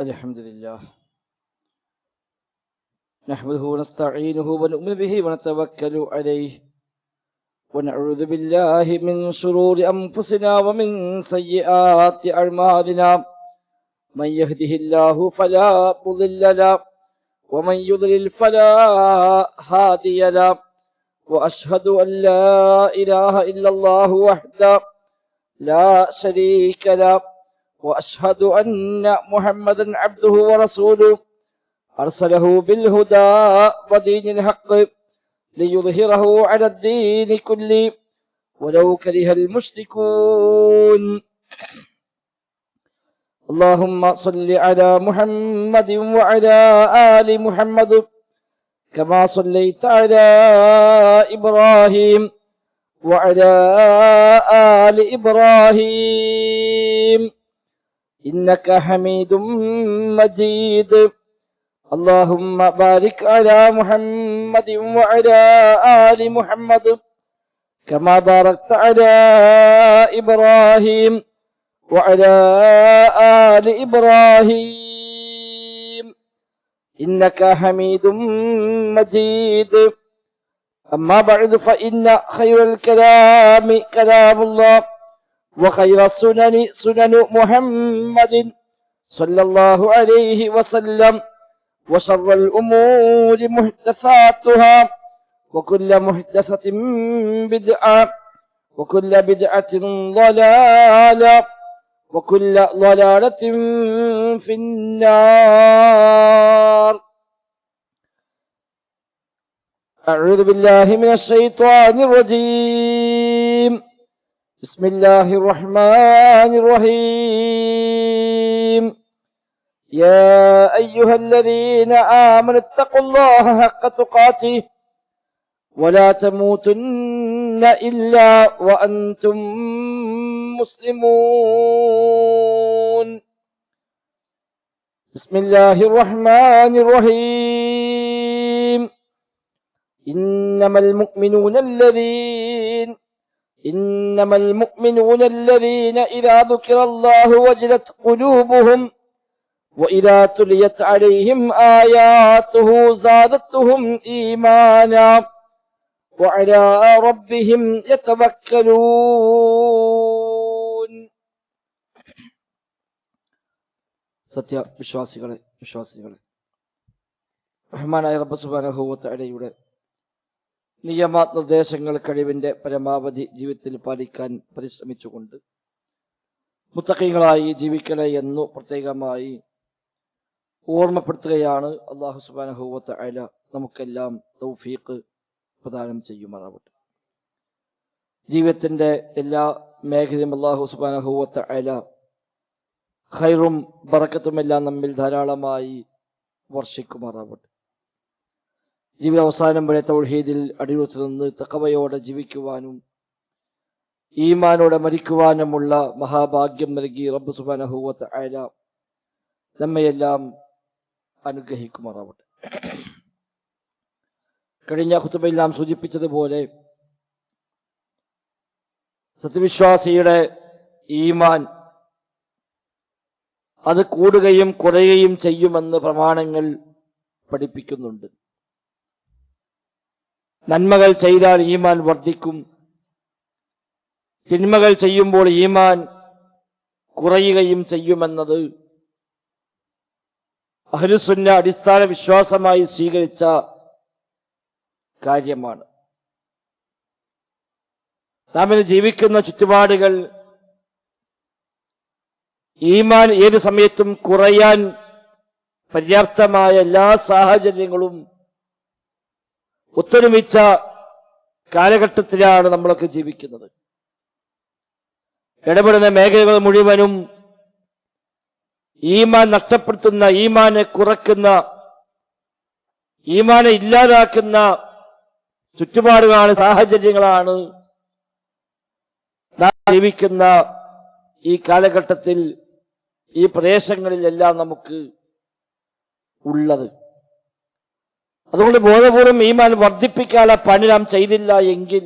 الحمد لله نحمده ونستعينه ونؤمن به ونتوكل عليه ونعوذ بالله من شرور أنفسنا ومن سيئات أعمالنا من يهده الله فلا مضل له ومن يضلل فلا هادي له وأشهد أن لا إله إلا الله وحده لا شريك له وأشهد أن محمدا عبده ورسوله أرسله بالهدى ودين الحق ليظهره على الدين كله ولو كره المشركون. اللهم صل على محمد وعلى آل محمد كما صليت على إبراهيم وعلى آل إبراهيم إنك حميد مجيد. اللهم بارك على محمد وعلى آل محمد كما باركت على إبراهيم وعلى آل إبراهيم إنك حميد مجيد. أما بعد فإن خير الكلام كلام الله وخير السنن سنن محمد صلى الله عليه وسلم وشر الأمور محدثاتها وكل محدثة بدعة وكل بدعة ضلالة وكل ضلالة في النار. أعوذ بالله من الشيطان الرجيم. بسم الله الرحمن الرحيم. يا أيها الذين آمنوا اتقوا الله حق تقاته ولا تموتن إلا وأنتم مسلمون. بسم الله الرحمن الرحيم. إنما المؤمنون الذين إذا ذكر الله وجلت قلوبهم وإذا تليت عليهم آياته زادتهم إيمانا وعلى ربهم يتوكلون. സത്യ വിശ്വാസികളെ റഹ്മാനായ റബ്ബ് സുബ്ഹാനഹു വ തആലയുടെ നിയമനിർദ്ദേശങ്ങൾ കഴിവിന്റെ പരമാവധി ജീവിതത്തിൽ പാലിക്കാൻ പരിശ്രമിച്ചുകൊണ്ട് മുത്തഖീങ്ങളായി ജീവിക്കണേ എന്നു പ്രത്യേകമായി ഓർമ്മപ്പെടുത്തുകയാണ്. അല്ലാഹു സുബ്ഹാനഹു വ തആല നമുക്കെല്ലാം തൗഫീഖ് പ്രദാനം ചെയ്യുമാറാവട്ടെ. ജീവിതത്തിന്റെ എല്ലാ മേഖലയും അല്ലാഹു സുബ്ഹാനഹു വ തആല ഖൈറും ബറക്കത്തുമെല്ലാം നമ്മിൽ ധാരാളമായി വർഷിക്കുമാറാവട്ടെ. ജീവിത അവസാനം വരെ തൗഹീദിൽ അടിയുറച്ചു നിന്ന് തഖവയോടെ ജീവിക്കുവാനും ഈമാനോടെ മരിക്കുവാനുമുള്ള മഹാഭാഗ്യം നൽകി റബ്ബ് സുബ്ഹാനഹു വ തആല നമ്മയെല്ലാം അനുഗ്രഹിക്കുമാറാവട്ടെ. കഴിഞ്ഞ ഖുതുബയിൽ നാം സൂചിപ്പിച്ചതുപോലെ സത്യവിശ്വാസിയുടെ ഈമാൻ അത് കൂടുകയും കുറയുകയും ചെയ്യുമെന്ന് പ്രമാണങ്ങൾ പഠിപ്പിക്കുന്നുണ്ട്. നന്മകൾ ചെയ്താൽ ഈമാൻ വർദ്ധിക്കും, തിന്മകൾ ചെയ്യുമ്പോൾ ഈമാൻ കുറയുകയും ചെയ്യുമെന്നത് അഹ്ലുസുന്ന അടിസ്ഥാന വിശ്വാസമായി സ്വീകരിച്ച കാര്യമാണ്. നാം ഇന്ന് ജീവിക്കുന്ന ചുറ്റുപാടുകൾ ഈമാൻ ഏത് സമയത്തും കുറയാൻ പര്യാപ്തമായ എല്ലാ സാഹചര്യങ്ങളും ഒത്തൊരുമിച്ച കാലഘട്ടത്തിലാണ് നമ്മളൊക്കെ ജീവിക്കുന്നത്. ഇടപെടുന്ന മേഖലകൾ മുഴുവനും ഈമാൻ നഷ്ടപ്പെടുത്തുന്ന, ഈമാനെ കുറയ്ക്കുന്ന, ഈമാനെ ഇല്ലാതാക്കുന്ന ചുറ്റുപാടുകളാണ്, സാഹചര്യങ്ങളാണ് നാം ജീവിക്കുന്ന ഈ കാലഘട്ടത്തിൽ ഈ പ്രദേശങ്ങളിലെല്ലാം നമുക്ക് ഉള്ളത്. അതുകൊണ്ട് ബോധപൂർവം ഈമാൻ വർദ്ധിപ്പിക്കാനുള്ള പണി നാം ചെയ്തില്ല എങ്കിൽ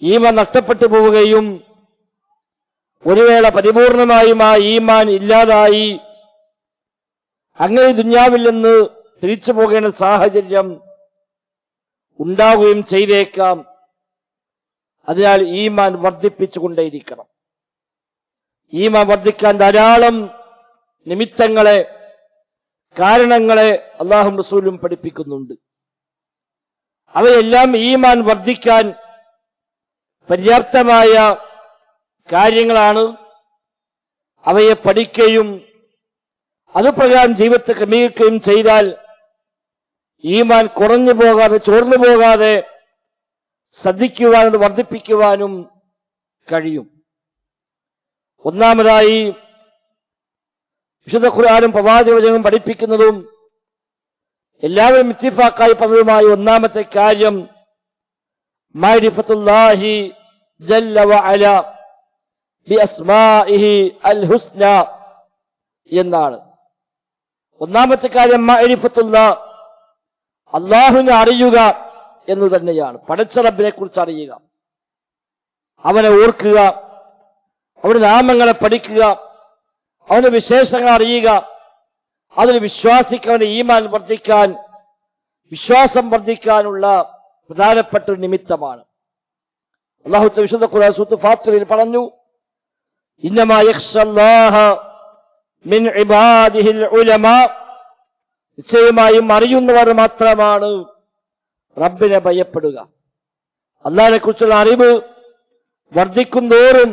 ഈമാൻ നഷ്ടപ്പെട്ടു പോവുകയും ഒരു വേള പരിപൂർണമായും ആ ഈമാൻ ഇല്ലാതായി അങ്ങനെ ദുനിയാവിൽ നിന്ന് തിരിച്ചു പോകേണ്ട സാഹചര്യം ഉണ്ടാവുകയും ചെയ്തേക്കാം. അതിനാൽ ഈമാൻ വർദ്ധിപ്പിച്ചുകൊണ്ടേയിരിക്കണം. ഈമാൻ വർദ്ധിക്കാൻ ധാരാളം നിമിത്തങ്ങളെ, കാരണങ്ങളെ അല്ലാഹും റസൂലും പഠിപ്പിക്കുന്നുണ്ട്. അവയെല്ലാം ഈമാൻ വർദ്ധിക്കാൻ പര്യാപ്തമായ കാര്യങ്ങളാണ്. അവയെ പഠിക്കുകയും അതുപ്രകാരം ജീവിതത്തെ ക്രമീകരിക്കുകയും ചെയ്താൽ ഈമാൻ കുറഞ്ഞു പോകാതെ, ചോർന്നു പോകാതെ ശ്രദ്ധിക്കുവാനും വർദ്ധിപ്പിക്കുവാനും കഴിയും. ഒന്നാമതായി വിശുദ്ധ ഖുർആനും പ്രവാചകവചനവും പഠിപ്പിക്കുന്നതും എല്ലാവരും ഇത്തിഫാഖായി പറഞ്ഞതുമായ ഒന്നാമത്തെ കാര്യം മഅരിഫത്തുല്ലാഹി ജല്ല വഅല ബിഅസ്മാഇഹി അൽ ഹുസ്ന എന്നാണ്. ഒന്നാമത്തെ കാര്യം മഅരിഫത്തുല്ലാഹ്, അല്ലാഹുവിനെ അറിയുക എന്നു തന്നെയാണ്. പടച്ച റബ്ബിനെ കുറിച്ച് അറിയുക, അവനെ ഓർക്കുക, അവന്റെ നാമങ്ങളെ പഠിക്കുക, അവന്റെ വിശേഷങ്ങൾ അറിയുക. അതിന് വിശ്വാസിക്ക് അവന്റെ ഈമാൻ വർദ്ധിക്കാൻ, വിശ്വാസം വർദ്ധിക്കാനുള്ള പ്രധാനപ്പെട്ട ഒരു നിമിത്തമാണ്. അല്ലാഹു വിശുദ്ധ ഖുർആൻ സൂറത്ത് ഫാത്തിറിൽ പറഞ്ഞു, ഇന്നമാ യഖ്ശല്ലാഹ മിൻ ഇബാദിഹിൽ ഉലമാ, നിശ്ചയമായും അറിയുന്നവർ മാത്രമാണ് റബ്ബിനെ ഭയപ്പെടുക. അല്ലാഹുവിനെ കുറിച്ചുള്ള അറിവ് വർദ്ധിക്കുന്തോറും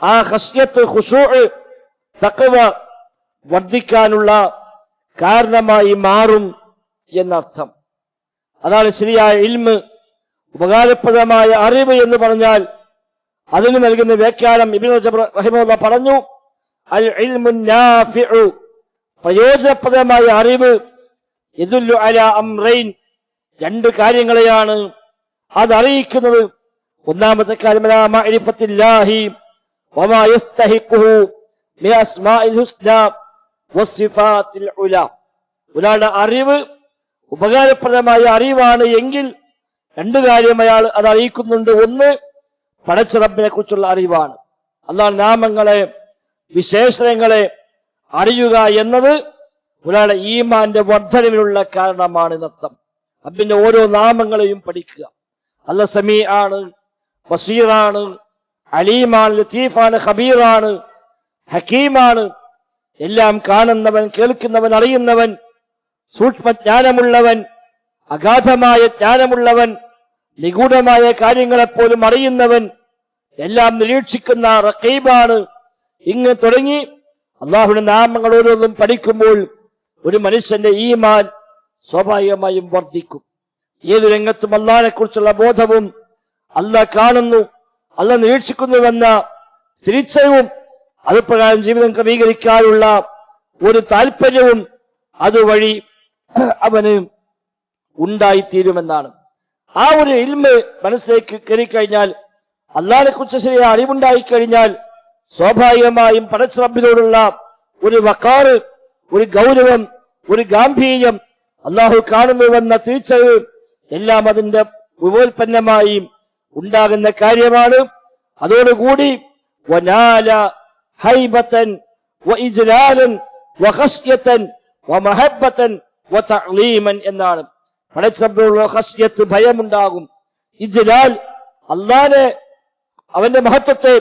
ആ ഖശ്യത്ത്, ഖുശൂഅ്, തഖ്വ വർദ്ധിക്കാനുള്ള കാരണമായി മാറും എന്നർത്ഥം. അതാണ് ശരിയായ ഇൽമ്, ഉപകാരപ്രദമായ അറിവ് എന്ന് പറഞ്ഞാൽ അതിന് നൽകുന്ന വ്യാഖ്യാനം ഇബ്നു റജബ് റഹിമഹുല്ലാഹ് പറഞ്ഞു, അൽ ഇൽമു നാഫിഉ, പ്രയോജനപ്രദമായ അറിവ്, യദുല്ലു അലാ അംറൈൻ, രണ്ട് കാര്യങ്ങളെയാണ് അത് അറിയിക്കുന്നത്. ഒന്നാമത്തെ കാര്യം അലാ മഅരിഫത്തില്ലാഹി വമാ യസ്തഹിഖുഹു മിൻ അസ്മാഇൽ ഹുസ്ന വസിഫാത്തിൽ ഉലാ. ഒരാളുടെ അറിവ് ഉപകാരപ്രദമായ അറിവാണ് എങ്കിൽ രണ്ടു കാര്യം അയാൾ അത് അറിയിക്കുന്നുണ്ട്. ഒന്ന്, പടച്ച റബ്ബിനെ കുറിച്ചുള്ള അറിവാണ്. അല്ലാഹുവിന്റെ നാമങ്ങളെ, വിശേഷണങ്ങളെ അറിയുക എന്നത് ഒരാളുടെ ഈമാന്റെ വർദ്ധനവിനുള്ള കാരണമാണ് എന്നർത്ഥം. റബ്ബിന്റെ ഓരോ നാമങ്ങളെയും പഠിക്കുക. അല്ലാഹ് സമീ ആണ്, ബസീറാണ്, അലീമാണ്, ലത്തീഫാണ്, ഖബീറാണ്, ഹക്കീമാണ്. എല്ലാം കാണുന്നവൻ, കേൾക്കുന്നവൻ, അറിയുന്നവൻ, സൂക്ഷ്മജ്ഞാനമുള്ളവൻ, അഗാധമായ ജ്ഞാനമുള്ളവൻ, നിഗൂഢമായ കാര്യങ്ങളെപ്പോലും അറിയുന്നവൻ, എല്ലാം നിരീക്ഷിക്കുന്ന റഖീബാണ്. ഇങ്ങ് തുടങ്ങി അല്ലാഹുവിന്റെ നാമങ്ങൾ ഓരോന്നും പഠിക്കുമ്പോൾ ഒരു മനുഷ്യന്റെ ഈമാൻ സ്വാഭാവികമായും വർദ്ധിക്കും. ഏതു രംഗത്തും അല്ലാഹുവിനെ കുറിച്ചുള്ള ബോധവും, അല്ലാഹ് കാണുന്നു, അല്ലാഹ് നിരീക്ഷിക്കുന്നുവെന്ന തിരിച്ചറിവും, അതുപ്രകാരം ജീവിതം ക്രമീകരിക്കാനുള്ള ഒരു താല്പര്യവും അതുവഴി അവന് ഉണ്ടായിത്തീരുമെന്നാണ്. ആ ഒരു ഇൽമ് മനസ്സിലേക്ക് കയറിക്കഴിഞ്ഞാൽ, അല്ലാഹുവിനെ കുറിച്ച് ശരിയായ അറിവുണ്ടായിക്കഴിഞ്ഞാൽ സ്വാഭാവികമായും പടച്ച റബ്ബിനോടുള്ള ഒരു വഖാറ്, ഒരു ഗൗരവം, ഒരു ഗാംഭീര്യം, അല്ലാഹു കാണുന്നുവെന്ന തിരിച്ചറിവ് എല്ലാം അതിന്റെ ഉപോൽപ്പന്നമായി ഉണ്ടാകുന്ന കാര്യമാണ്. അതോടുകൂടി വനാല ഹൈബതൻ വഇജ്ലാലൻ വഖശ്യതൻ വമഹബ്ബതൻ വതഅലീമൻ എന്നാണ്. പടച്ച റബ്ബിനുള്ള ഖശ്യത്ത്, ഭയമുണ്ടാകും. ഇജ്ലാൽ, അല്ലാഹുവിനെ, അവന്റെ മഹത്വത്തെ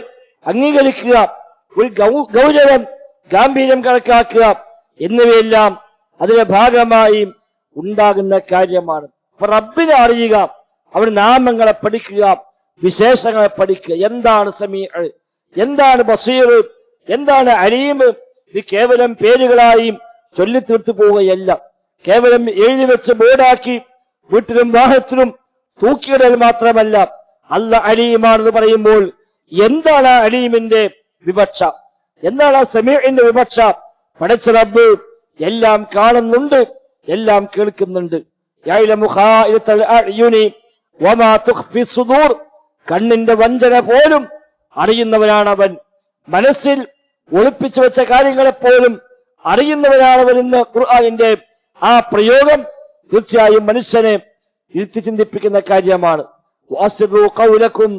അംഗീകരിക്കുക, ഒരു ഗൗരവം, ഗാംഭീര്യം കണക്കാക്കുക എന്നിവയെല്ലാം അതിന്റെ ഭാഗമായി ഉണ്ടാകുന്ന കാര്യമാണ്. അപ്പൊ റബ്ബിനെ അറിയുക, അവന്റെ നാമങ്ങളെ പഠിക്കുക, വിശേഷങ്ങളെ പഠിക്കുക. എന്താണ് സമീഅ, എന്താണ് ബസീർ, എന്താണ് അലീം? ഇത് കേവലം പേരുകളായി ചൊല്ലിത്തീർത്തു പോവുകയല്ല, കേവലം എഴുതി വെച്ച് ബോർഡാക്കി വീട്ടിലും വാഹനത്തിലും തൂക്കിയിടൽ മാത്രമല്ല. അല്ലാഹ് അലീമാണെന്ന് പറയുമ്പോൾ എന്താണ് ആ അലീമിന്റെ വിവക്ഷ? എന്താണ് ആ സമീഇന്റെ വിവക്ഷ? പടച്ച റബ്ബ് എല്ലാം കാണുന്നുണ്ട്, എല്ലാം കേൾക്കുന്നുണ്ട്. യഅലമു ഖായിനത്തൽ അഅ്യുനി വമാ തുഖ്ഫി സുദൂർ, കണ്ണിന്റെ വഞ്ചന പോലും അറിയുന്നവനാണ് അവൻ. മനസ്സിൽ ഒളിപ്പിച്ചു വെച്ച കാര്യങ്ങളെപ്പോലും അറിയുന്നവനാണവൻ എന്ന് ഖുർആനിന്റെ ആ പ്രയോഗം തീർച്ചയായും മനുഷ്യനെ ഇരുത്തി ചിന്തിപ്പിക്കുന്ന കാര്യമാണ്. വഅസ്റു ഖൗലകും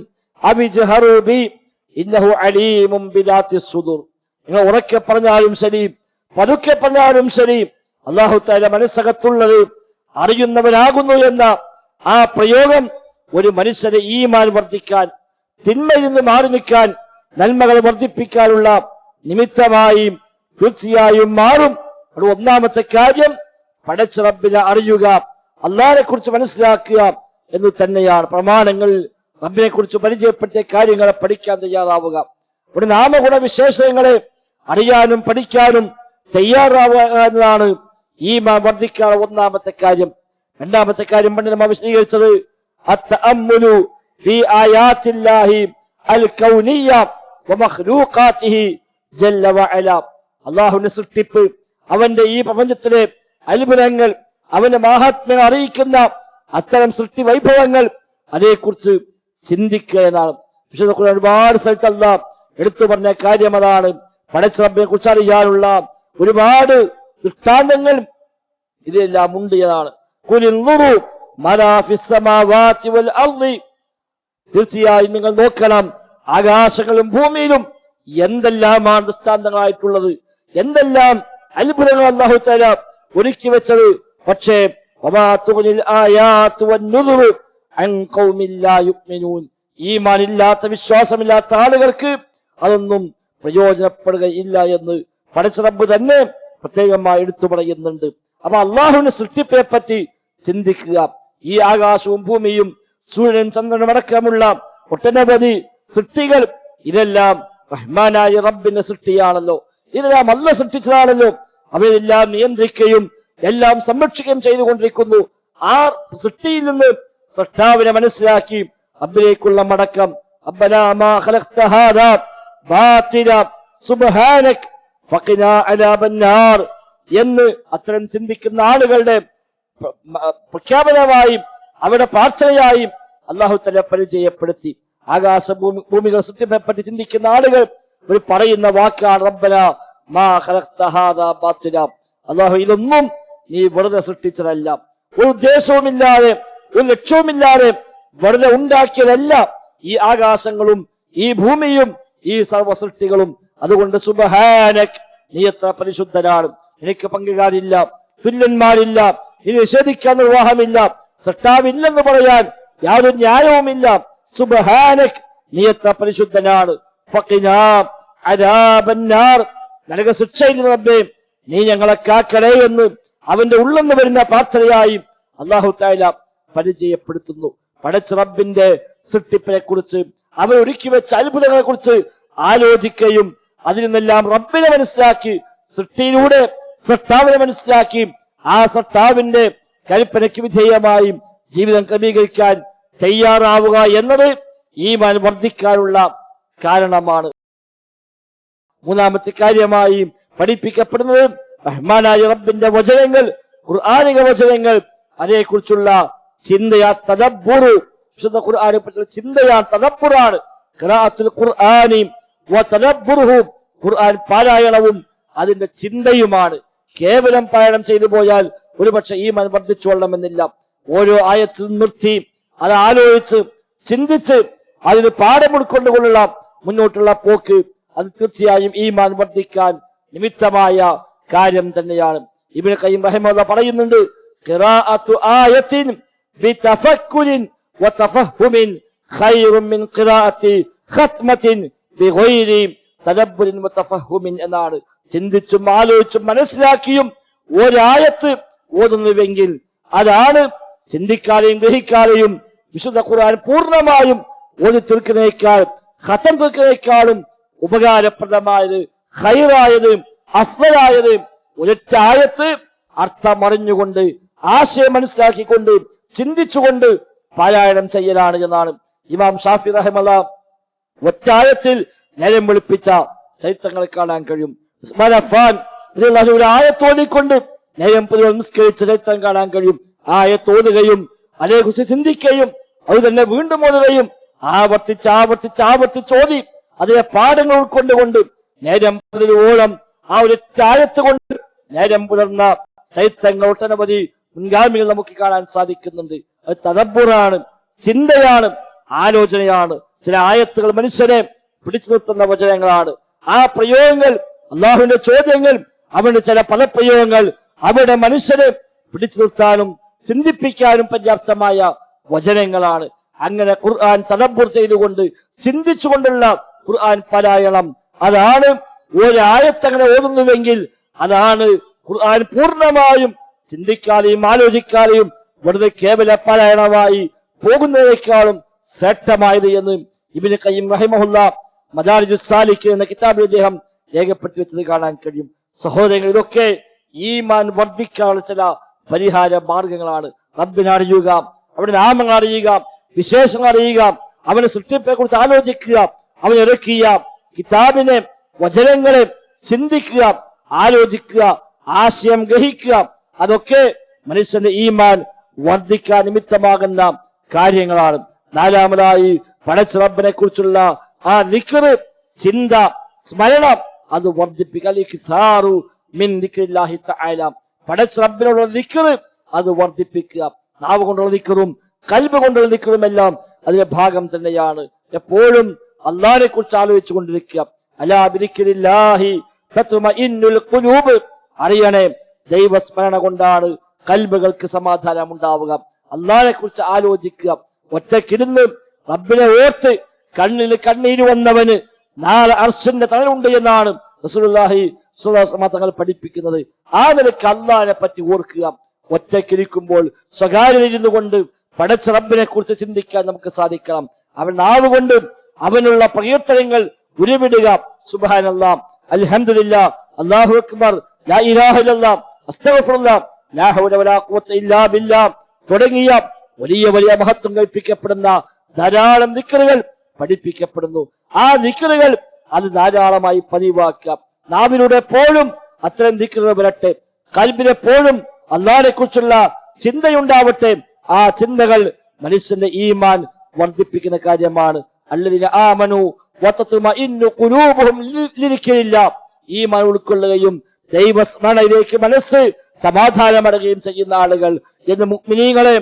അബിജ്ഹറു ബി ഇന്നഹു അലീമും ബിദാത്തി സുദൂർ. നിങ്ങൾ ഉറക്കെ പറഞ്ഞാലും ശരി, പതുക്കെ പറഞ്ഞാലും ശരി, അല്ലാഹു തആല മനസ്സകത്തുള്ളത് അറിയുന്നവനാകുന്നു എന്ന ആ പ്രയോഗം ഒരു മനുഷ്യന്റെ ഈമാൻ വർദ്ധിക്കാൻ, തിന്മയിൽ നിന്ന് മാറി നിൽക്കാൻ, നന്മകൾ വർദ്ധിപ്പിക്കാനുള്ള നിമിത്തമായി തീർച്ചയായും മാറും. ഒന്നാമത്തെ കാര്യം പടച്ച റബ്ബിനെ അറിയുക, അല്ലാഹുവിനെ കുറിച്ച് മനസ്സിലാക്കുക എന്ന് തന്നെയാണ്. പ്രമാണങ്ങൾ റബ്ബിനെ കുറിച്ച് പരിചയപ്പെടുത്തിയ കാര്യങ്ങളെ പഠിക്കാൻ തയ്യാറാവുക. ഒരു നാമഗുണ വിശേഷങ്ങളെ അറിയാനും പഠിക്കാനും തയ്യാറാവുക എന്നതാണ് ഈമാൻ വർദ്ധിക്കാനുള്ള ഒന്നാമത്തെ കാര്യം. രണ്ടാമത്തെ കാര്യം പണ്ഡിതന്മാർ വിശദീകരിച്ചത് അത്തഅമ്മുലു ഫീ ആയാത്തില്ലാഹി അൽ കൗനിയ്യ വമഖ്ലൂഖാതിഹി ജല്ല വഅല. അല്ലാഹുവിന്റെ സൃഷ്ടിപ്പ്, അവന്റെ ഈ പ്രപഞ്ചത്തിലെ അത്ഭുതങ്ങൾ, അവന്റെ മഹാത്മ്യം അറിയിക്കുന്ന അത്തരം സൃഷ്ടി വൈഭവങ്ങൾ, അതേക്കുറിച്ച് ചിന്തിക്കുക എന്നാണ്. വിശുദ്ധ ഖുർആൻ ഒരുപാട് സ്ഥലത്ത് അല്ലാഹ് എടുത്തു പറഞ്ഞ കാര്യം അതാണ്. പടച്ച റബ്ബിനെ കുറിച്ച് അറിയാനുള്ള ഒരുപാട് ദൃഷ്ടാന്തങ്ങൾ ഇതെല്ലാം ഉണ്ട് എന്നാണ്. തീർച്ചയായും നിങ്ങൾ നോക്കണം, ആകാശങ്ങളും ഭൂമിയിലും എന്തെല്ലാമാണ് ദൃഷ്ടാന്തങ്ങളായിട്ടുള്ളത്, എന്തെല്ലാം അത്ഭുതങ്ങൾ അല്ലാഹു തആല ഒരുക്കി വെച്ചത്. പക്ഷേ ഈമാനില്ലാത്ത, വിശ്വാസമില്ലാത്ത ആളുകൾക്ക് അതൊന്നും പ്രയോജനപ്പെടുകയില്ല എന്ന് പടച്ച റബ്ബ് തന്നെ പ്രത്യേകമായി എടുത്തു പറയുന്നുണ്ട്. അപ്പൊ അള്ളാഹുവിന്റെ സൃഷ്ടിപ്പെ പറ്റി ചിന്തിക്കുക. ഈ ആകാശവും ഭൂമിയും സൂര്യനും ചന്ദ്രനും അടക്കമുള്ള ഒട്ടനവധി സൃഷ്ടികൾ, ഇതെല്ലാം റഹ്മാനായ റബ്ബിന്റെ സൃഷ്ടിയാണല്ലോ, ഇതെല്ലാം അല്ലാഹു സൃഷ്ടിച്ചതാണല്ലോ. അവയെല്ലാം നിയന്ത്രിക്കുകയും എല്ലാം സംരക്ഷിക്കുകയും ചെയ്തുകൊണ്ടിരിക്കുന്നു. ആ സൃഷ്ടിയിൽ നിന്ന് സൃഷ്ടാവിനെ മനസ്സിലാക്കി റബ്ബിലേക്കുള്ള മടക്കം, റബ്ബനാ മാ ഖലഖ്ത ഹാദാ ബാതില സുബ്ഹാനക ഫഖിനാ അദാബന്നാർ എന്ന് അത്തരം ചിന്തിക്കുന്ന ആളുകളുടെ പ്രഖ്യാപനമായും അവരുടെ പ്രാർത്ഥനയായും അല്ലാഹു തആല പരിചയപ്പെടുത്തി. ആകാശ ഭൂമികൾ സൃഷ്ടിപ്പെ പറ്റി ചിന്തിക്കുന്ന ആളുകൾ ഒരു പറയുന്ന വാക്കാണ് റബ്ബനാ മാ ഖലഖ്ത ഹാദാ ബാതില. അല്ലാഹു, ഇതൊന്നും നീ വെറുതെ സൃഷ്ടിച്ചതല്ല, ഒരു ഉദ്ദേശവുമില്ലാതെ, ഒരു ലക്ഷ്യവുമില്ലാതെ വെറുതെ ഉണ്ടാക്കിയതല്ല ഈ ആകാശങ്ങളും ഈ ഭൂമിയും ഈ സർവ്വ സൃഷ്ടികളും. അതുകൊണ്ട് സുബ്ഹാനക്, നീ എത്ര പരിശുദ്ധനാണ്, നിനക്ക് പങ്കുകാരില്ല, തുല്യന്മാരില്ല, ഇനി നിഷേധിക്കാൻ നിർവാഹമില്ല, സൃഷ്ടാവില്ലെന്ന് പറയാൻ യാതൊരു ന്യായവുമില്ല. സുബ്ഹാനക്, നീ എത്ര പരിശുദ്ധനാണ്. ഫഖിനാ അദാബന്നാർ, നരക ശിക്ഷയിൽ റബ്ബേ നീ ഞങ്ങളെ കാക്കണേ എന്ന് അവന്റെ ഉള്ളെന്ന് വരുന്ന പ്രാർത്ഥനയായി അല്ലാഹു തആല പരിചയപ്പെടുത്തുന്നു. പടച്ച റബ്ബിന്റെ സൃഷ്ടിപ്പിനെ കുറിച്ച്, അവൻ ഒരുക്കി വെച്ച അത്ഭുതങ്ങളെ കുറിച്ച് ആലോചിക്കുകയും അതിൽ നിന്നെല്ലാം റബ്ബിനെ മനസ്സിലാക്കി, സൃഷ്ടിയിലൂടെ സൃഷ്ടാവിനെ മനസ്സിലാക്കി ആ സൃഷ്ടാവിന്റെ കൽപ്പനയ്ക്ക് വിധേയമായി ജീവിതം ക്രമീകരിക്കാൻ തയ്യാറാവുക എന്നത് ഈമാൻ വർദ്ധിക്കാനുള്ള കാരണമാണ്. മൂന്നാമത്തെ കാര്യമായി പഠിപ്പിക്കപ്പെടുന്നത് റഹ്മാനായ റബ്ബിന്റെ വചനങ്ങൾ, ഖുർആനിക വചനങ്ങൾ, അതേക്കുറിച്ചുള്ള ചിന്തയാ തദബ്ബുർ. വിശുദ്ധ ഖുർആനെ പറ്റിയുള്ള ചിന്തയാ തദബ്ബുറാണ്. ഖിറാഅത്തുൽ ഖുർആനി വ തദബ്ബുറുഹു, ഖുർആൻ പാരായണവും അതിന്റെ ചിന്തയുമാണ്. കേവലം പാരായണം ചെയ്തു പോയാൽ ഒരുപക്ഷെ ഈമാൻ വർദ്ധിച്ചുകൊള്ളണമെന്നില്ല. ഓരോ ആയത്തിൽ നിർത്തി അത് ആലോചിച്ച് ചിന്തിച്ച് അതിന് പാഠം ഉൾക്കൊണ്ടുകൊണ്ടുള്ള മുന്നോട്ടുള്ള പോക്ക്, അത് തീർച്ചയായും ഈമാൻ വർദ്ധിക്കാൻ നിമിത്തമായ കാര്യം തന്നെയാണ്. ഇബ്നു ഖയ്യിം റഹിമഹുല്ലാഹ് പറയുന്നുണ്ട്, ഖിറാഅത്തു ആയത്തിൻ ബിതഫക്കുരിൻ വതഫഹുമിൻ ഖൈറുൻ മിൻ ഖിറാഅത്തി ഖത്മത്തിൻ ബിഗൈരി തദബ്ബുരിൻ വതഫഹുമിൻ എന്നാണ്. ചിന്തിച്ചും ആലോചിച്ചും മനസ്സിലാക്കിയും ഒരായത്ത് ഓതുന്നുവെങ്കിൽ അതാണ് ചിന്തിക്കാതെയും ഗ്രഹിക്കാതെയും വിശുദ്ധ ഖുർആൻ പൂർണ്ണമായും ഓതി തീർക്കുന്നതിനേക്കാൾ, ഖതം തീർക്കുന്നതിനേക്കാളും ഉപകാരപ്രദമായത്, ഖൈറായത്, അഫ്ളലായത് ഒരൊറ്റ ആയത്ത് അർത്ഥമറിഞ്ഞുകൊണ്ട്, ആശയം മനസ്സിലാക്കിക്കൊണ്ട്, ചിന്തിച്ചുകൊണ്ട് പാരായണം ചെയ്യലാണ് എന്നാണ്. ഇമാം ഷാഫി റഹിമഹുല്ലാഹ് ഒറ്റായത്തിൽ നേരം വെളുപ്പിച്ച ചരിത്രങ്ങളെ കാണാൻ കഴിയും. ഉസ്മാൻ അഫ്ഫാൻ റളിയല്ലാഹു ഒരു ആയത്തോതിക്കൊണ്ട് നേരം നിസ്കരിച്ച ചരിത്രം കാണാൻ കഴിയും. ആയത്തോതുകയും അതേക്കുറിച്ച് ചിന്തിക്കുകയും അത് തന്നെ വീണ്ടും ഓതുകയും ആവർത്തിച്ചോതി അതിലെ പാഠങ്ങൾ ഉൾക്കൊണ്ടുകൊണ്ട് നേരം പുലരോളം ആ ഒരു ആയത്ത് കൊണ്ട് നേരം പുലർന്ന ചരിത്രങ്ങൾ ഒട്ടനവധി മുൻഗാമികൾ നമുക്ക് കാണാൻ സാധിക്കുന്നുണ്ട്. അത് തദബ്ബുറാണ്, ചിന്തയാണ്, ആലോചനയാണ്. ചില ആയത്തുകൾ മനുഷ്യനെ പിടിച്ചു നിർത്തുന്ന വചനങ്ങളാണ്. ആ പ്രയോഗങ്ങൾ, അള്ളാഹുവിന്റെ ചോദ്യങ്ങൾ, അവന്റെ ചില പദപ്രയോഗങ്ങൾ അവിടെ മനുഷ്യരെ പിടിച്ചു നിർത്താനും ചിന്തിപ്പിക്കാനും പര്യാപ്തമായ വചനങ്ങളാണ്. അങ്ങനെ ഖുർആൻ തദബ്ബുർ ചെയ്തുകൊണ്ട് ചിന്തിച്ചുകൊണ്ടുള്ള ഖുർആൻ പാരായണം, അതാണ് ഒരായത്തങ്ങനെ ഓതുന്നുവെങ്കിൽ അതാണ് ഖുർആൻ പൂർണ്ണമായും ചിന്തിക്കാതെയും ആലോചിക്കാതെയും വെറുതെ കേവല പാരായണമായി പോകുന്നതിനേക്കാളും ശ്രേഷ്ഠമായത് എന്ന് ഇബ്നു ഖയ്യിം റഹിമഹുല്ലാ മദാരിജുസ് സാലിഖ് എന്ന കിതാബിൽ അദ്ദേഹം രേഖപ്പെടുത്തി വെച്ചത് കാണാൻ കഴിയും. സഹോദരങ്ങൾ, ഇതൊക്കെ ഈമാൻ വർദ്ധിക്കാനുള്ള ചില പരിഹാര മാർഗങ്ങളാണ്. റബ്ബിനെ അറിയുക, അവന്റെ നാമങ്ങൾ അറിയുക, വിശേഷങ്ങൾ അറിയുക, അവന്റെ സൃഷ്ടിപ്പെ കുറിച്ച് ആലോചിക്കുക, അവൻ ഇറക്കിയ കിതാബിനെ, വചനങ്ങളെ ചിന്തിക്കുക, ആലോചിക്കുക, ആശയം ഗ്രഹിക്കുക. അതൊക്കെ മനുഷ്യന്റെ ഈമാൻ വർദ്ധിക്കാൻ നിമിത്തമാകുന്ന കാര്യങ്ങളാണ്. നാലാമതായി പടച്ച റബ്ബിനെ കുറിച്ചുള്ള ആ ദിക്ർ, ചിന്ത, സ്മരണം, അത് വർദ്ധിപ്പിക്കുക. പടച്ച റബ്ബിനുള്ള ദിക്ർ അത് വർദ്ധിപ്പിക്കുക. നാവ് കൊണ്ടുള്ള ദിക്റും ഖൽബ് കൊണ്ടുള്ള ദിക്റും എല്ലാം അതിന്റെ ഭാഗം തന്നെയാണ്. എപ്പോഴും അല്ലാഹുവിനെ കുറിച്ച് ആലോചിച്ചു കൊണ്ടിരിക്കുക. അലാ ബിദിക്രില്ലാഹി തത്മഇന്നുൽ ഖുലൂബ്. അറിയണേ, ദൈവസ്മരണ കൊണ്ടാണ് കൽബുകൾക്ക് സമാധാനം ഉണ്ടാവുക. അല്ലാഹുവിനെ കുറിച്ച് ആലോചിക്കുക. ഒറ്റക്കിരുന്ന് റബ്ബിനെ ഓർത്ത് കണ്ണിൽ കണ്ണീര് വന്നവന് നാളെ അർശിന്റെ തണലുണ്ട് എന്നാണ് റസൂലുള്ളാഹി സ്വല്ലല്ലാഹു അലൈഹി വസല്ലം തങ്ങൾ പഠിപ്പിക്കുന്നത്. ആ നിലയ്ക്ക് അല്ലാഹുവിനെ പറ്റി ഓർക്കുക. ഒറ്റക്കിരിക്കുമ്പോൾ സ്വകാര്യതയിരുന്നു കൊണ്ട് പടച്ച റബ്ബിനെ കുറിച്ച് ചിന്തിക്കാൻ നമുക്ക് സാധിക്കണം. അവൻ നാവ് കൊണ്ട് അവനുള്ള പ്രകീർത്തനങ്ങൾ ഉരുവിടുക. സുബ്ഹാനല്ലാഹ്, അൽഹംദുലില്ലാഹ്, അല്ലാഹു അക്ബർ, ലാ ഇലാഹ ഇല്ലല്ലാഹ്, അസ്തഗ്ഫിറുല്ലാഹ്, ലാ ഹൗല വലാ ഖുവത ഇല്ലാ ബില്ലാഹ് തുടങ്ങിയ വലിയ വലിയ മഹത്വം കൽപ്പിക്കപ്പെടുന്ന ധാരാളം ദിക്റുകൾ പഠിപ്പിക്കപ്പെടുന്നു. ആ ദിക്റുകൾ അത് ധാരാളമായി പതിവാക്കുക. നാവിലൂടെ എപ്പോഴും അത്തരം ദിക്റുകൾ വരട്ടെ. ഖൽബിലെപ്പോഴും അല്ലാഹുവിനെ കുറിച്ചുള്ള ചിന്തയുണ്ടാവട്ടെ. ആ ചിന്തകൾ മനുഷ്യന്റെ ഈമാൻ വർദ്ധിപ്പിക്കുന്ന കാര്യമാണ്. അല്ലദീന ആമനു വതത്മഇന്നു ഖുലൂബുഹും ലിദിക്രില്ലാഹ്. ഈമാൻ ഉൾക്കൊള്ളുകയും ദൈവസ്മരണയിലേക്ക് മനസ്സ് സമാധാനമടയുകയും ചെയ്യുന്ന ആളുകൾ എന്ന് മുഅ്മിനീങ്ങളെ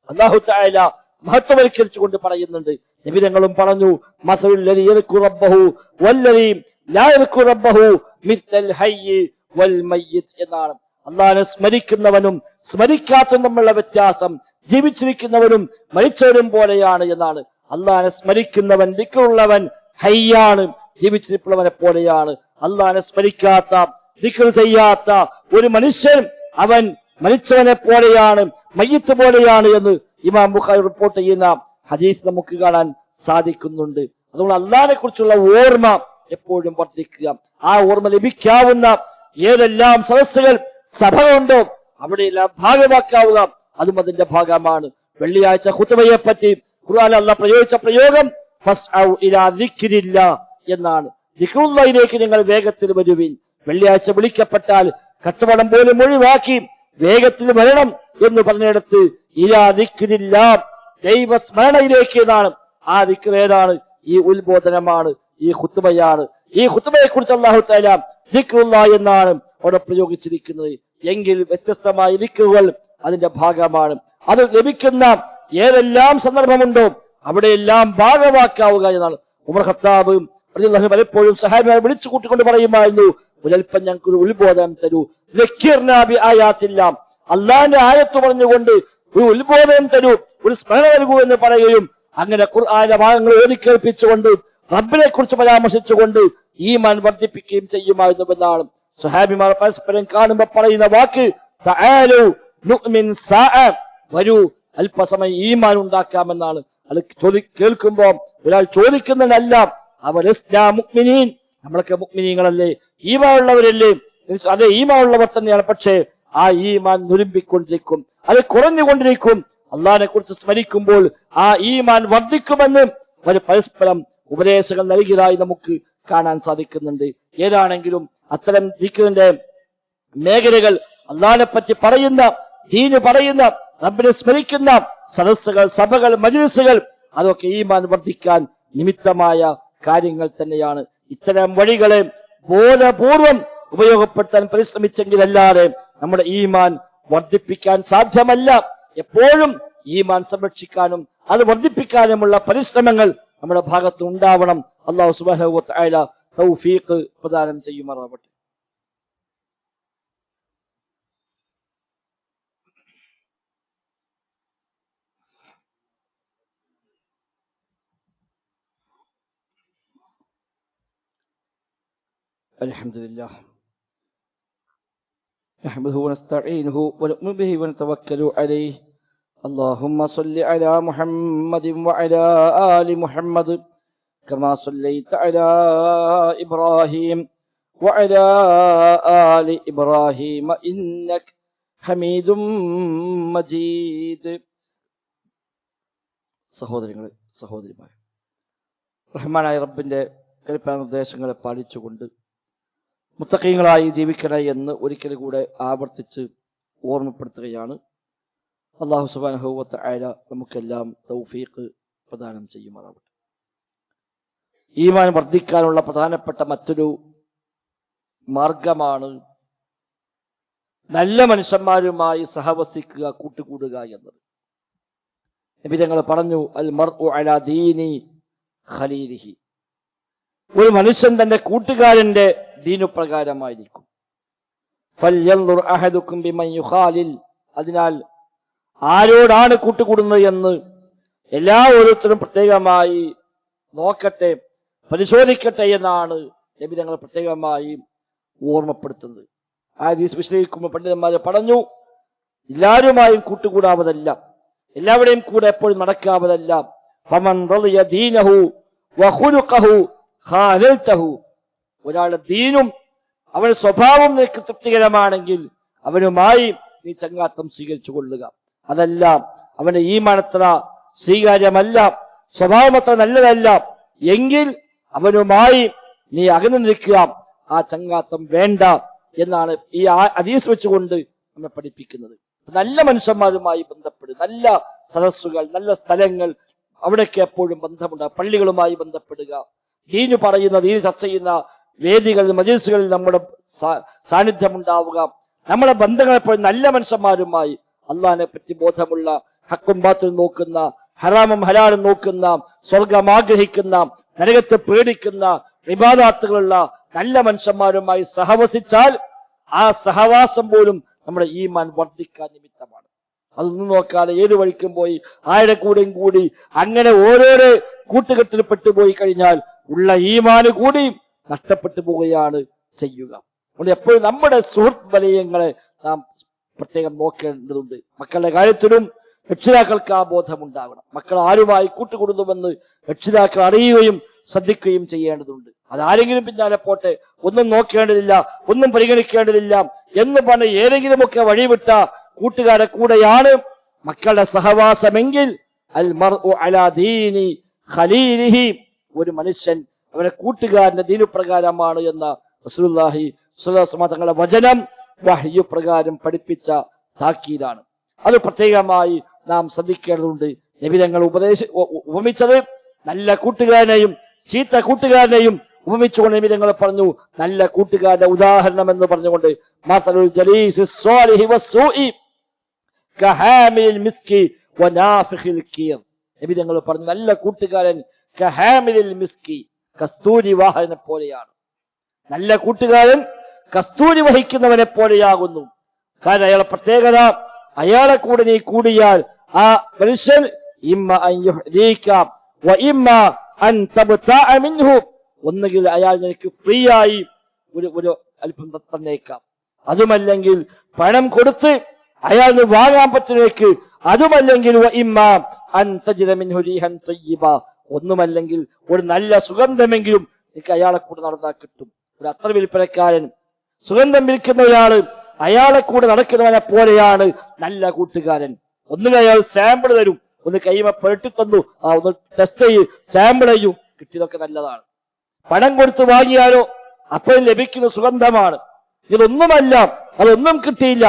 അല്ലാഹു തആല മഹത്വവൽക്കരിച്ചുകൊണ്ട് പറയുന്നുണ്ട്. നബിതങ്ങളും പറഞ്ഞു, മസലുൽ ലദീ യദ്കുറു റബ്ബഹു വല്ലദീ ലാ യദ്കുറു റബ്ബഹു മിസ്ലൽ ഹയ്യി വൽ മയ്യിത്ത് എന്നാണ്. അല്ലാഹുവിനെ സ്മരിക്കുന്നവനും സ്മരിക്കാത്തവനും തമ്മിലുള്ള വ്യത്യാസം ജീവിച്ചിരിക്കുന്നവനും മരിച്ചവനും പോലെയാണ് എന്നാണ്. അല്ലാഹുവിനെ സ്മരിക്കുന്നവൻ, ദിക്റുള്ളവൻ ഹയ്യാണ്, ജീവിച്ചിരിപ്പുള്ളവനെ പോലെയാണ്. അല്ലാഹുവിനെ സ്മരിക്കാത്ത, ദിക്ർ ചെയ്യാത്ത ഒരു മനുഷ്യൻ അവൻ മരിച്ചവനെ പോലെയാണ്, മയ്യിത്ത് പോലെയാണ് എന്ന് ഇമാം ബുഖാരി റിപ്പോർട്ട് ചെയ്യുന്ന ഹദീസ് നമുക്ക് കാണാൻ സാധിക്കുന്നുണ്ട്. അതുകൊണ്ട് അല്ലാഹുവിനെ കുറിച്ചുള്ള ഓർമ്മ എപ്പോഴും വർദ്ധിക്കുക. ആ ഓർമ്മ ലഭിക്കാവുന്ന ഏതെല്ലാം സദസ്സുകൾ, സഭകളുണ്ടോ അവിടെയെല്ലാം ഭാഗമാക്കാവുക. അതും അതിന്റെ ഭാഗമാണ്. വെള്ളിയാഴ്ച ഖുതുബയെ പറ്റി ഖുർആനിൽ അല്ലാഹ് പ്രയോഗിച്ച പ്രയോഗം ഫസ്ഔ ഇലാ ദിക്രില്ലാഹ് എന്നാണ്. ദിക്റുല്ലാഹിലേക്ക് നിങ്ങൾ വേഗത്തിൽ വരുവിൻ. വെള്ളിയാഴ്ച വിളിക്കപ്പെട്ടാൽ കച്ചവടം പോലും ഒഴിവാക്കി വേഗത്തിൽ വരണം എന്ന് പറഞ്ഞിടത്ത് ഇലാ ദിക്രില്ലാഹ്, ദൈവസ്മരണയിലേക്ക് എന്നാണ്. ആ ദിക്ർ ഏതാണ്? ഈ ഉത്ബോധനമാണ്, ഈ ഖുതുബയാണ്. ഈ ഖുതുബയെ കുറിച്ച് അല്ലാഹു തആല ദിക്റുല്ലാഹ് എന്നാണ് അവിടെ പ്രയോഗിച്ചിരിക്കുന്നത്. എങ്കിൽ വ്യത്യസ്തമായ ദിക്റുകൾ അതിന്റെ ഭാഗമാണ്. അത് ലഭിക്കുന്ന ഏതെല്ലാം സന്ദർഭമുണ്ടോ അവിടെയെല്ലാം ഭാഗമാക്കാവുക എന്നാണ്. ഉമർ ഖത്താബ് റളിയല്ലാഹു അൻഹു പലപ്പോഴും സഹാബിമാരെ വിളിച്ചു കൂട്ടിക്കൊണ്ട് പറയുമായിരുന്നു, ഒരൽപ്പം ഞങ്ങൾക്ക് ഒരു ഉത്ബോധനം തരൂ. ദക്കിർനാ ബി ആയാത്തില്ലാഹ്, അല്ലാഹുവിന്റെ ആയത്ത് പറഞ്ഞുകൊണ്ട് ഒരു ഉത്ബോധനം തരൂ, ഒരു സ്മരണ നൽകൂ എന്ന് പറയുകയും അങ്ങനെ ഖുർആനിലെ ഭാഗങ്ങൾ ഓതിക്കേൽപ്പിച്ചുകൊണ്ട് റബ്ബിനെ കുറിച്ച് പരാമർശിച്ചുകൊണ്ട് ഈമാൻ വർദ്ധിപ്പിക്കുകയും ചെയ്യുമായിരുന്നുവെന്നാണ്. സ്വഹാബിമാർ പരസ്പരം കാണുമ്പോൾ പറയുന്ന വാക്ക് തആലു നുഅ്മിൻ സാഅ, വരൂ അല്പസമയം ഈമാൻ ഉണ്ടാക്കാമെന്നാണ്. അത് കേൾക്കുമ്പോൾ ഒരാൾ ചോദിക്കുന്നതല്ല, അവരസ്നാ മുഅ്മിനീൻ, നമ്മളൊക്കെ മുഅ്മിനീങ്ങളല്ലേ, ഈമാൻ ഉള്ളവരല്ലേ? അതെ, ഈമാൻ ഉള്ളവർ തന്നെയാണ്. പക്ഷേ ആ ഈമാൻ നുരുമ്പിക്കൊണ്ടിരിക്കും, അത് കുറഞ്ഞുകൊണ്ടിരിക്കും. അള്ളാഹിനെ കുറിച്ച് സ്മരിക്കുമ്പോൾ ആ ഈമാൻ വർദ്ധിക്കുമെന്ന് ഒരു പരസ്പരം ഉപദേശങ്ങൾ നൽകിയതായി നമുക്ക് കാണാൻ സാധിക്കുന്നുണ്ട്. ഏതാണെങ്കിലും അത്തരം ദിക്റിന്റെ മേഖലകൾ, അള്ളാഹിനെ പറ്റി പറയുന്ന, ദീന് പറയുന്ന, റബ്ബിനെ സ്മരിക്കുന്ന സദസ്സുകൾ, സഭകൾ, മജ്ലിസുകൾ, അതൊക്കെ ഈമാൻ വർദ്ധിക്കാൻ നിമിത്തമായ കാര്യങ്ങൾ തന്നെയാണ്. ഇത്തരം വഴികളെ ബോധപൂർവം ഉപയോഗപ്പെടുത്താൻ പരിശ്രമിച്ചെങ്കിലല്ലാതെ നമ്മുടെ ഈമാൻ വർദ്ധിപ്പിക്കാൻ സാധ്യമല്ല. എപ്പോഴും ഈമാൻ സംരക്ഷിക്കാനും അത് വർദ്ധിപ്പിക്കാനുമുള്ള പരിശ്രമങ്ങൾ നമ്മുടെ ഭാഗത്ത് ഉണ്ടാവണം. അല്ലാഹു സുബ്ഹാനഹു വ തആല തൗഫീഖ് പ്രദാനം ചെയ്യുമാറാവട്ടെ. അൽഹംദുലില്ലാഹ് നഹ്മദുഹു വനസ്തഈനുഹു വനുഅ്മിനു ബിഹി വനതവക്കലു അലൈഹി اللهم صل على محمد وعلى آل محمد كما صليت على إبراهيم وعلى آل إبراهيم إنك حميد مجيد. സഹോദരങ്ങളെ സഹോദരിമാരെ, റഹ്മാനായ റബ്ബിന്റെ കൽപ്പന നിർദ്ദേശങ്ങളെ പാലിച്ചുകൊണ്ട് മുത്തഖീങ്ങളായി ജീവിക്കണേ എന്ന് ഒരിക്കൽ കൂടെ ആവർത്തിച്ച് ഓർമ്മപ്പെടുത്തുകയാണ്. അല്ലാഹു സുബ്ഹാനഹു വ തആല നമുക്കെല്ലാം തൗഫീഖ് പ്രദാനം ചെയ്യുമാറാവട്ടെ. ഈമാൻ വർദ്ധിക്കാനുള്ള പ്രധാനപ്പെട്ട മറ്റൊരു മാർഗമാണ് നല്ല മനുഷ്യന്മാരുമായി സഹവസിക്കുക, കൂട്ടുകൂടുക എന്നത്. നബി തങ്ങൾ പറഞ്ഞു, അൽ മർഉ അലാ ദീനി ഖലീലിഹി. ഒരു മനുഷ്യൻ തന്റെ കൂട്ടുകാരന്റെ ദീനുപ്രകാരമായിരിക്കും. ഫൽയൻദുർ അഹദുക്കും ബിമൻ യുഖാലിൽ. അതിനാൽ ആരോടാണ് കൂട്ടുകൂടുന്നത് എന്ന് ഓരോരുത്തരും പ്രത്യേകമായി നോക്കട്ടെ, പരിശോധിക്കട്ടെ എന്നാണ് നബി തങ്ങൾ പ്രത്യേകമായി ഓർമ്മപ്പെടുത്തുന്നത്. ആ ഹദീസ് വിശദീകരിക്കുമ്പോൾ പണ്ഡിതന്മാരെ പറഞ്ഞു, എല്ലാവരുമായും കൂട്ടുകൂടാവതല്ല, എല്ലാവരുടെയും കൂടെ എപ്പോഴും നടക്കാവതല്ല. ഫമൻ റളിയ ദീനഹു വഖുലുഖഹു ഖാലൽതഹു. ഒരാളുടെ ദീനും അവന്റെ സ്വഭാവം നിനക്ക് തൃപ്തികരമാണെങ്കിൽ അവനുമായി നീ ചങ്ങാത്തം സ്വീകരിച്ചു കൊള്ളുക. അതല്ല, അവന്റെ ഈമാൻ അത്ര സ്വീകാര്യമല്ല, സ്വഭാവം അത്ര നല്ലതല്ല എങ്കിൽ അവനുമായി നീ അകന്നു നിൽക്കുക, ആ ചങ്ങാത്തം വേണ്ട എന്നാണ് ഈ ഹദീസ് വെച്ചുകൊണ്ട് നമ്മെ പഠിപ്പിക്കുന്നത്. നല്ല മനുഷ്യന്മാരുമായി ബന്ധപ്പെടുക, നല്ല സദസ്സുകൾ, നല്ല സ്ഥലങ്ങൾ, അവിടേക്ക് എപ്പോഴും ബന്ധമുണ്ടാകുക, പള്ളികളുമായി ബന്ധപ്പെടുക, ദീന് പറയുന്ന, ദീന് ചർച്ച ചെയ്യുന്ന വേദികളിൽ, മജ്‌ലിസുകളിൽ നമ്മുടെ സാന്നിധ്യം ഉണ്ടാവുക. നമ്മളെ ബന്ധങ്ങൾ എപ്പോഴും നല്ല മനുഷ്യന്മാരുമായി, അള്ളാഹിനെ പറ്റി ബോധമുള്ള, ഹക്കും ബാത്തിലും നോക്കുന്ന, ഹറാമും ഹലാലും നോക്കുന്ന, സ്വർഗം ആഗ്രഹിക്കുന്ന, നരകത്തെ പേടിക്കുന്ന, ഇബാദത്തുകളുള്ള നല്ല മനുഷ്യന്മാരുമായി സഹവസിച്ചാൽ ആ സഹവാസം പോലും നമ്മുടെ ഈമാൻ വർദ്ധിക്കാൻ നിമിത്തമാണ്. അതൊന്നും നോക്കാതെ ഏത് വഴിക്കും പോയി ആരുടെ കൂടെയും കൂടി അങ്ങനെ ഓരോരോ കൂട്ടുകെട്ടിൽ പെട്ടുപോയി കഴിഞ്ഞാൽ ഉള്ള ഈമാന് കൂടി നഷ്ടപ്പെട്ടു പോവുകയാണ് ചെയ്യുക. അതുകൊണ്ട് എപ്പോഴും നമ്മുടെ സുഹൃത്ത് വലയങ്ങളെ നാം പ്രത്യേകം നോക്കേണ്ടതുണ്ട്. മക്കളുടെ കാര്യത്തിലും രക്ഷിതാക്കൾക്ക് ആ ബോധമുണ്ടാകണം. മക്കൾ ആരുമായി കൂട്ടുകൂടുന്നുവെന്ന് രക്ഷിതാക്കൾ അറിയുകയും ശ്രദ്ധിക്കുകയും ചെയ്യേണ്ടതുണ്ട്. അതാരെങ്കിലും പിന്നാലെ പോട്ടെ, ഒന്നും നോക്കേണ്ടതില്ല, ഒന്നും പരിഗണിക്കേണ്ടതില്ല എന്ന് പറഞ്ഞ് ഏതെങ്കിലുമൊക്കെ വഴിവിട്ട കൂട്ടുകാരെ കൂടെയാണ് മക്കളുടെ സഹവാസമെങ്കിൽ അൽ മർഉ അലാ ദീനി ഖലീലിഹി. ഒരു മനുഷ്യൻ അവന്റെ കൂട്ടുകാരന്റെ ദീനുപ്രകാരമാണ് എന്ന റസൂലുള്ളാഹി സ്വല്ലല്ലാഹു അലൈഹി വസല്ലം തങ്ങളുടെ വചനം വഹ്യു പ്രകാരം പഠിപ്പിച്ച താക്കീതാണ്. അത് പ്രത്യേകമായി നാം ശ്രദ്ധിക്കേണ്ടതുണ്ട്. നബി തങ്ങൾ ഉപമിച്ചത് നല്ല കൂട്ടുകാരനെയും ചീത്ത കൂട്ടുകാരനെയും ഉപമിച്ചുകൊണ്ട് നബി തങ്ങൾ പറഞ്ഞു, നല്ല കൂട്ടുകാരന്റെ ഉദാഹരണം എന്ന് പറഞ്ഞുകൊണ്ട് മസലുൽ ജലീസി സ്വാലിഹി വസ്സൂഇ കഹാമിൽ മിസ്കി വനാഫിഖിൽ കീർ. നബി തങ്ങൾ പറഞ്ഞു, നല്ല കൂട്ടുകാരൻ കഹാമിൽ മിസ്കി, കസ്തൂരി വാഹനെ പോലെയാണ്. നല്ല കൂട്ടുകാരൻ കസ്തൂരി വഹിക്കുന്നവനെ പോലെയാകുന്നു. കാരണം അയാളെ പ്രത്യേകത, അയാളെ കൂടെ നീ കൂടിയാൽ ആ മനുഷ്യൻ ഇമ്മ അൻ യുഹ്ദീക വ ഇമ്മ അൻ തബ്തഅ മിൻഹു, ഒന്നുകിൽ അയാൾ നിനക്ക് ഫ്രീ ആയി ഒരു അല്പം തന്നേക്കാം, അതുമല്ലെങ്കിൽ പണം കൊടുത്ത് അയാളിന് വാങ്ങാൻ പറ്റുന്നേക്ക്, അതുമല്ലെങ്കിൽ വ ഇമ്മ അൻ തജിദ മിൻഹു റീഹൻ തയ്യിബ, ഒന്നുമല്ലെങ്കിൽ ഒരു നല്ല സുഗന്ധമെങ്കിലും നിനക്ക് അയാളെ കൂടെ നടന്നാൽ കിട്ടും. ഒരു അത്ര വിൽപ്പനക്കാരൻ, സുഗന്ധം വിൽക്കുന്ന ഒരാള് അയാളെ കൂടെ നടക്കുന്നവനെ പോലെയാണ് നല്ല കൂട്ടുകാരൻ. ഒന്നിനും അയാൾ സാമ്പിൾ തരും, ഒന്ന് കൈമ പെരട്ടി തന്നു, ഒന്ന് ടെസ്റ്റ് ചെയ്യും, സാമ്പിൾ ചെയ്യും, കിട്ടിയതൊക്കെ നല്ലതാണ്. പണം കൊടുത്ത് വാങ്ങിയാലോ അപ്പോൾ ലഭിക്കുന്ന സുഗന്ധമാണ്. ഇതൊന്നുമല്ല, അതൊന്നും കിട്ടിയില്ല,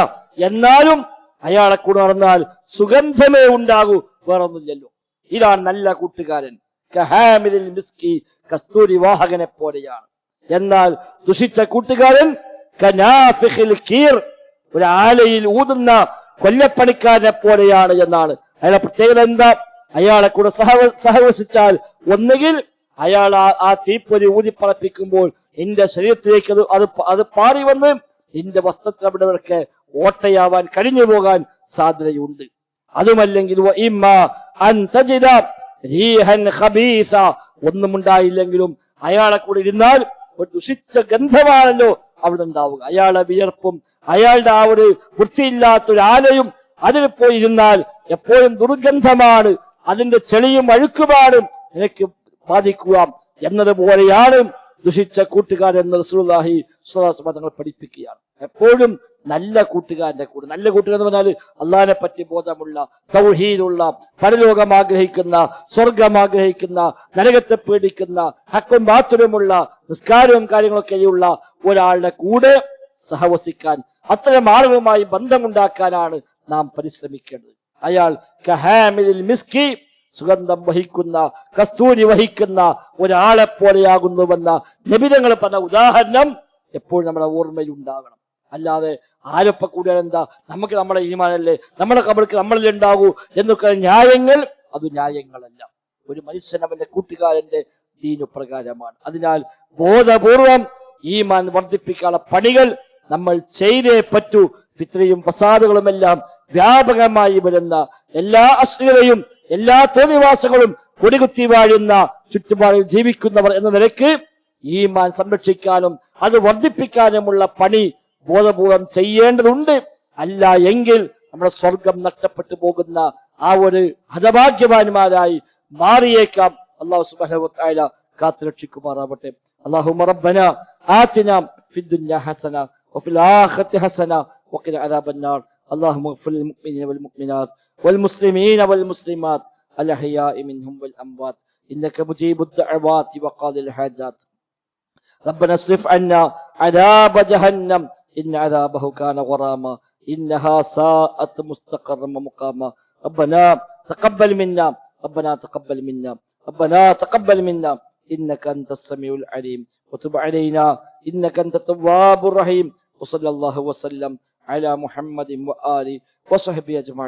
എന്നാലും അയാളെ കൂടെ നടന്നാൽ സുഗന്ധമേ ഉണ്ടാകൂ, വേറൊന്നുമില്ലല്ലോ. ഇതാണ് നല്ല കൂട്ടുകാരൻ. കഹാമിലിൽ മിസ്കി, കസ്തൂരി വാഹകനെ പോലെയാണ്. എന്നാൽ ദുഷിച്ച കൂട്ടുകാരൻ കനാഫിഖിൽ കീർ, ഒരു ആലയിൽ ഊതുന്ന കൊല്ലപ്പണിക്കാരനെ പോലെയാണ് എന്നാണ്. അയാളെ പ്രത്യേകത എന്താ? അയാളെ കൂടെ സഹവസിച്ചാൽ ഒന്നുകിൽ അയാൾ ആ തീപ്പൊരി ഊതിപ്പറപ്പിക്കുമ്പോൾ നിന്റെ ശരീരത്തിലേക്ക് അത് പാറി വന്ന് നിന്റെ വസ്ത്രത്തിൽ അവിടെയൊക്കെ ഓട്ടയാവാൻ കഴിഞ്ഞു പോകാൻ സാധ്യതയുണ്ട്. അതുമല്ലെങ്കിൽ ഒന്നും ഉണ്ടായില്ലെങ്കിലും അയാളെ കൂടെ ഇരുന്നാൽ ഒരു ദുഷിച്ച ഗന്ധമാണല്ലോ അവിടെ ഉണ്ടാവുക. അയാളുടെ വിയർപ്പും അയാളുടെ ആ ഒരു വൃത്തിയില്ലാത്തൊരു ആലയും അതിൽ പോയി ഇരുന്നാൽ എപ്പോഴും ദുർഗന്ധമാണ്, അതിന്റെ ചെളിയും അഴുക്കുമാണ് എനിക്ക് ബാധിക്കുക എന്നതുപോലെയാണ് ദുഷിച്ച കൂട്ടുകാരെന്ന് റസൂലുള്ളാഹി സ്വല്ലല്ലാഹു അലൈഹി വസല്ലം തങ്ങൾ പഠിപ്പിക്കുകയാണ്. എപ്പോഴും നല്ല കൂട്ടുകാരന്റെ കൂടെ, നല്ല കൂട്ടുകാർ എന്ന് പറഞ്ഞാൽ അള്ളാഹിനെ പറ്റി ബോധമുള്ള, തൗഹീദുള്ള, പരലോകം ആഗ്രഹിക്കുന്ന, സ്വർഗം ആഗ്രഹിക്കുന്ന, നരകത്തെ പേടിക്കുന്ന, ഹക്കും ബാത്തുലുമുള്ള, നിസ്കാരവും കാര്യങ്ങളൊക്കെയുള്ള ഒരാളുടെ കൂടെ സഹവസിക്കാൻ, അത്തരം ആളുകളുമായി ബന്ധമുണ്ടാക്കാനാണ് നാം പരിശ്രമിക്കേണ്ടത്. അയാൾ കഹാമിലിൽ മിസ്കി, സുഗന്ധം വഹിക്കുന്ന, കസ്തൂരി വഹിക്കുന്ന ഒരാളെ പോലെയാകുന്നുവെന്ന നബി തങ്ങൾ പറഞ്ഞ ഉദാഹരണം എപ്പോഴും നമ്മുടെ ഓർമ്മയുണ്ടാകണം. അല്ലാതെ ആരൊപ്പ കൂടിയാൽ എന്താ, നമുക്ക് നമ്മുടെ ഈമാനല്ലേ, നമ്മുടെ ഖബർക്ക് നമ്മളിൽ ഉണ്ടാകൂ എന്നൊക്കെ ന്യായങ്ങൾ, അത് ന്യായങ്ങളല്ല. ഒരു മനുഷ്യൻ അവന്റെ കൂട്ടുകാരന്റെ ദീനു പ്രകാരമാണ്. അതിനാൽ ബോധപൂർവം ഈമാൻ വർദ്ധിപ്പിക്കാനുള്ള പണികൾ നമ്മൾ ചെയ്തേ പറ്റൂ. ഫിത്നയും ഫസാദുകളുമെല്ലാം വ്യാപകമായി വരുന്ന എല്ലാ അശ്ലീലതയും എല്ലാ തോന്നിവാസങ്ങളും കൊടികുത്തി വാഴുന്ന ചുറ്റുപാടിൽ ജീവിക്കുന്നവർ എന്ന നിലയ്ക്ക് ഈമാൻ സംരക്ഷിക്കാനും അത് വർദ്ധിപ്പിക്കാനുമുള്ള പണി ബോധപൂർവം ചെയ്യേണ്ടതുണ്ട്. അല്ല എങ്കിൽ നമ്മുടെ സ്വർഗം നഷ്ടപ്പെട്ടു പോകുന്ന ആ ഒരു ഹതഭാഗ്യവാന്മാരായി മാറിയേക്കാം. അല്ലാഹു സുബ്ഹാനഹു വ തആല കാത്തുരക്ഷിക്കുമാറാവട്ടെ. അല്ലാഹുമ്മ റബ്ബനാ ആതിനാ ഫിദ്ദുനിയ ഹസന വഫിൽ ആഖിറതി ഹസന വഖിന അദാബന്നാർ. അല്ലാഹുമ്മ ഇഗ്ഫിർ ലിൽ മുഅ്മിനീന വൽ മുഅ്മിനാത്ത് വൽ മുസ്ലിമീന വൽ മുസ്ലിമാത്ത് അൽ അഹ്യാഇ മിൻഹും വൽ അംവാത്ത് ഇന്നക മുജീബുദ് ദഅവാതി വഖാദിൽ ഹാജാത്ത്. ربنا اصرف عنا عذاب جهنم إن عذابه كان غراما إنها ساءت مستقرا ومقاما. ربنا تقبل منا ربنا تقبل منا ربنا تقبل منا إنك أنت السميع العليم وتب علينا إنك أنت التواب الرحيم. وصلى الله وسلم على محمد وآله وصحبه أجمعين.